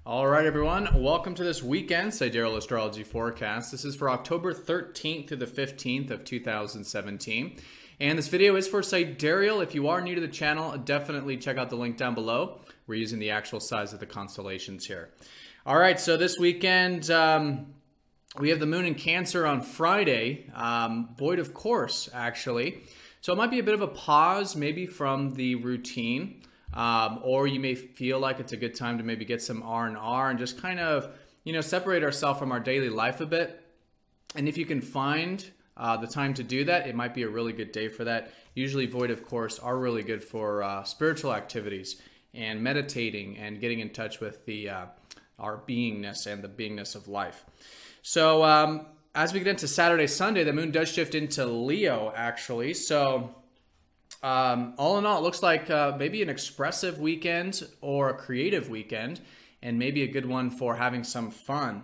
All right, everyone. Welcome to this weekend Sidereal Astrology forecast. This is for October 13th through the 15th of 2017. And this video is for Sidereal. If you are new to the channel, definitely check out the link down below. We're using the actual size of the constellations here. All right, so this weekend, we have the moon in Cancer on Friday, void of course, actually. So it might be a bit of a pause, maybe from the routine. Or you may feel like it's a good time to maybe get some R&R and just kind of, separate ourselves from our daily life a bit. And if you can find the time to do that, it might be a really good day for that. Usually void of course are really good for spiritual activities and meditating and getting in touch with the our beingness and the beingness of life. So as we get into Saturday, Sunday, the moon does shift into Leo actually. So all in all, it looks like maybe an expressive weekend or a creative weekend, and maybe a good one for having some fun.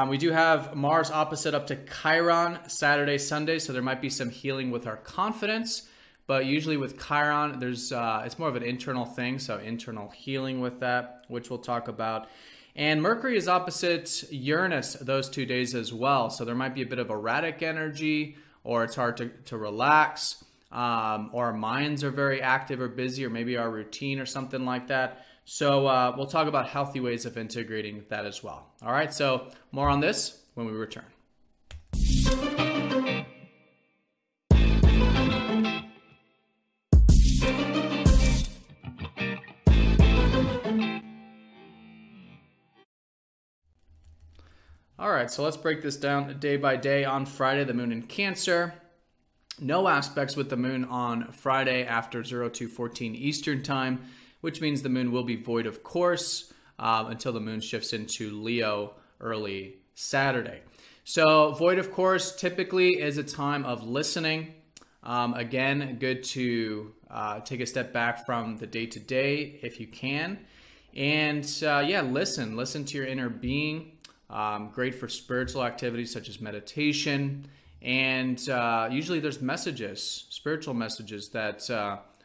We do have Mars opposite up to Chiron Saturday, Sunday, so there might be some healing with our confidence. But usually with Chiron, there's it's more of an internal thing, so internal healing with that, which we'll talk about. And Mercury is opposite Uranus those 2 days as well, so there might be a bit of erratic energy, or it's hard to relax. Or our minds are very active or busy, or maybe our routine or something like that. So we'll talk about healthy ways of integrating that as well. All right, so more on this when we return. All right, so let's break this down day by day. On Friday, the moon in Cancer. No aspects with the moon on Friday after 02:14 Eastern time, which means the moon will be void of course until the moon shifts into Leo early Saturday. So void of course typically is a time of listening. Again, good to take a step back from the day-to-day if you can. And listen to your inner being. Great for spiritual activities such as meditation. And usually there's messages, spiritual messages that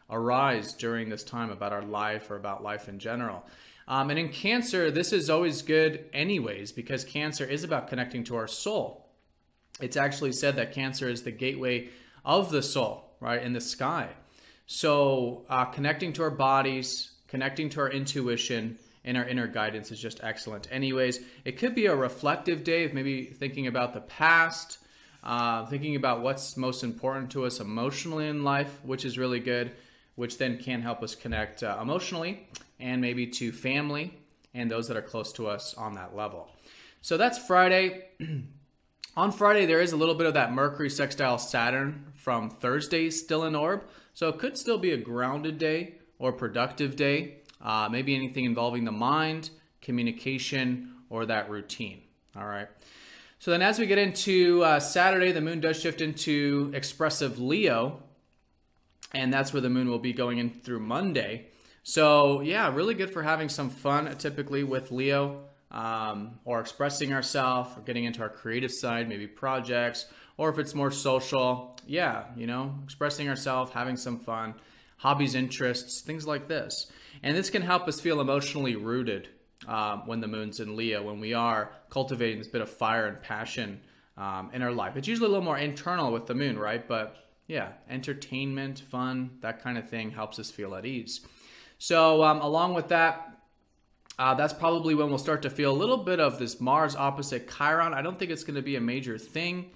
arise during this time about our life or about life in general. And in Cancer, this is always good anyways, because Cancer is about connecting to our soul. It's actually said that Cancer is the gateway of the soul, right, in the sky. So connecting to our bodies, connecting to our intuition, and our inner guidance is just excellent anyways. It could be a reflective day of maybe thinking about the past, thinking about what's most important to us emotionally in life, which is really good, which then can help us connect emotionally and maybe to family and those that are close to us on that level. So that's Friday. On Friday, there is a little bit of that Mercury sextile Saturn from Thursday still in orb. So it could still be a grounded day or productive day, maybe anything involving the mind, communication, or that routine. All right. So then as we get into Saturday, the moon does shift into expressive Leo, and that's where the moon will be going in through Monday. So yeah, really good for having some fun typically with Leo, or expressing ourselves, or getting into our creative side, maybe projects, or if it's more social, expressing ourselves, having some fun, hobbies, interests, things like this. And this can help us feel emotionally rooted when the moon's in Leo, when we are cultivating this bit of fire and passion in our life. It's usually a little more internal with the moon, right? But yeah, entertainment, fun, that kind of thing helps us feel at ease. So along with that, that's probably when we'll start to feel a little bit of this Mars opposite Chiron. I don't think it's going to be a major thing.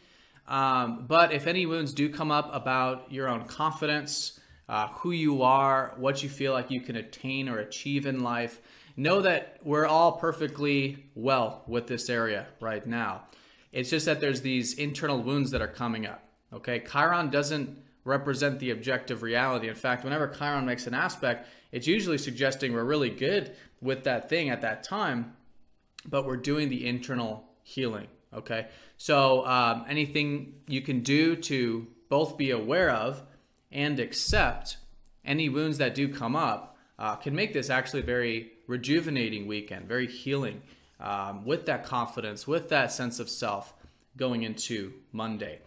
But if any wounds do come up about your own confidence, who you are, what you feel like you can attain or achieve in life, know that we're all perfectly well with this area right now. It's just that there's these internal wounds that are coming up. Okay, Chiron doesn't represent the objective reality. In fact, whenever Chiron makes an aspect, it's usually suggesting we're really good with that thing at that time, but we're doing the internal healing. Okay, so anything you can do to both be aware of and accept any wounds that do come up can make this actually a very rejuvenating weekend, very healing, with that confidence, with that sense of self going into Monday.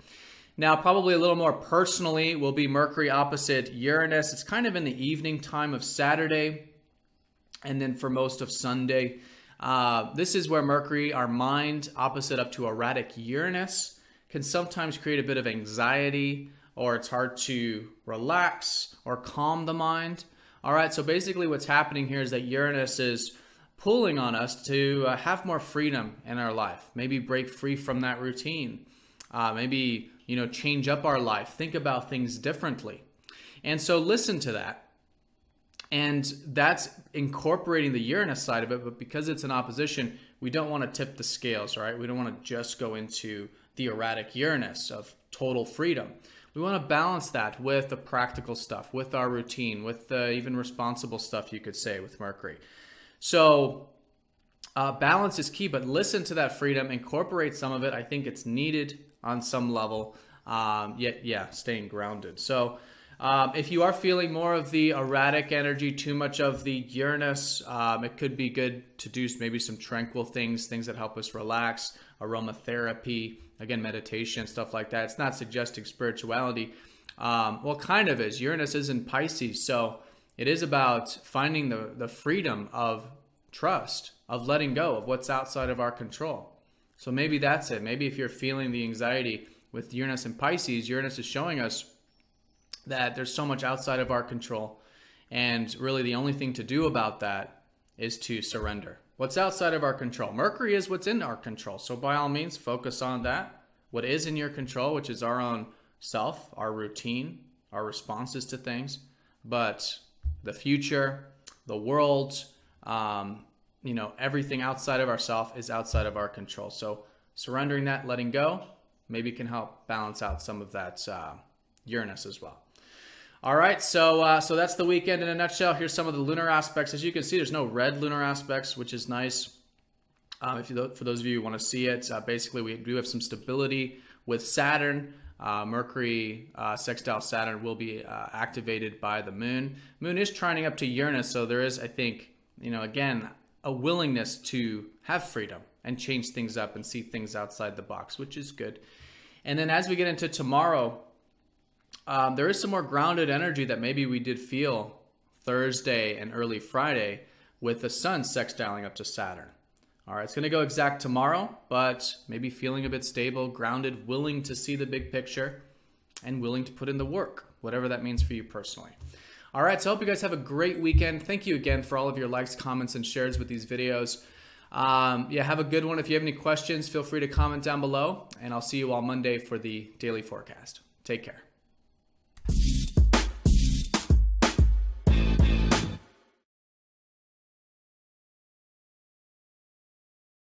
Now, probably a little more personally will be Mercury opposite Uranus. It's kind of in the evening time of Saturday, and then for most of Sunday. This is where Mercury, our mind, opposite up to erratic Uranus, can sometimes create a bit of anxiety, or it's hard to relax or calm the mind. All right, so basically what's happening here is that Uranus is pulling on us to have more freedom in our life. Maybe break free from that routine. Maybe, change up our life. Think about things differently. And so listen to that. And that's incorporating the Uranus side of it, but because it's in opposition, we don't want to tip the scales, right? We don't want to just go into the erratic Uranus of total freedom. We want to balance that with the practical stuff, with our routine, with the even responsible stuff, you could say, with Mercury. So balance is key, but listen to that freedom, incorporate some of it. I think it's needed on some level, yet staying grounded. So if you are feeling more of the erratic energy, too much of the Uranus, it could be good to do maybe some tranquil things that help us relax, aromatherapy, again, meditation, stuff like that. It's not suggesting spirituality. Well, kind of is. Uranus is in Pisces, so it is about finding the freedom of trust, of letting go of what's outside of our control. So maybe that's it. Maybe if you're feeling the anxiety with Uranus and Pisces, Uranus is showing us that there's so much outside of our control. And really the only thing to do about that is to surrender. What's outside of our control? Mercury is what's in our control. So by all means, focus on that. What is in your control, which is our own self, our routine, our responses to things. But the future, the world, everything outside of ourself is outside of our control. So surrendering that, letting go, maybe can help balance out some of that Uranus as well. All right, so that's the weekend in a nutshell. Here's some of the lunar aspects. As you can see, there's no red lunar aspects, which is nice. For those of you who want to see it, basically we do have some stability with Saturn. Mercury sextile Saturn will be activated by the moon. Moon is trining up to Uranus, so there is, I think, again, a willingness to have freedom and change things up and see things outside the box, which is good. And then as we get into tomorrow, there is some more grounded energy that maybe we did feel Thursday and early Friday with the sun sextiling up to Saturn. All right, it's going to go exact tomorrow, but maybe feeling a bit stable, grounded, willing to see the big picture, and willing to put in the work, whatever that means for you personally. All right, so I hope you guys have a great weekend. Thank you again for all of your likes, comments, and shares with these videos. Have a good one. If you have any questions, feel free to comment down below, and I'll see you all Monday for the daily forecast. Take care.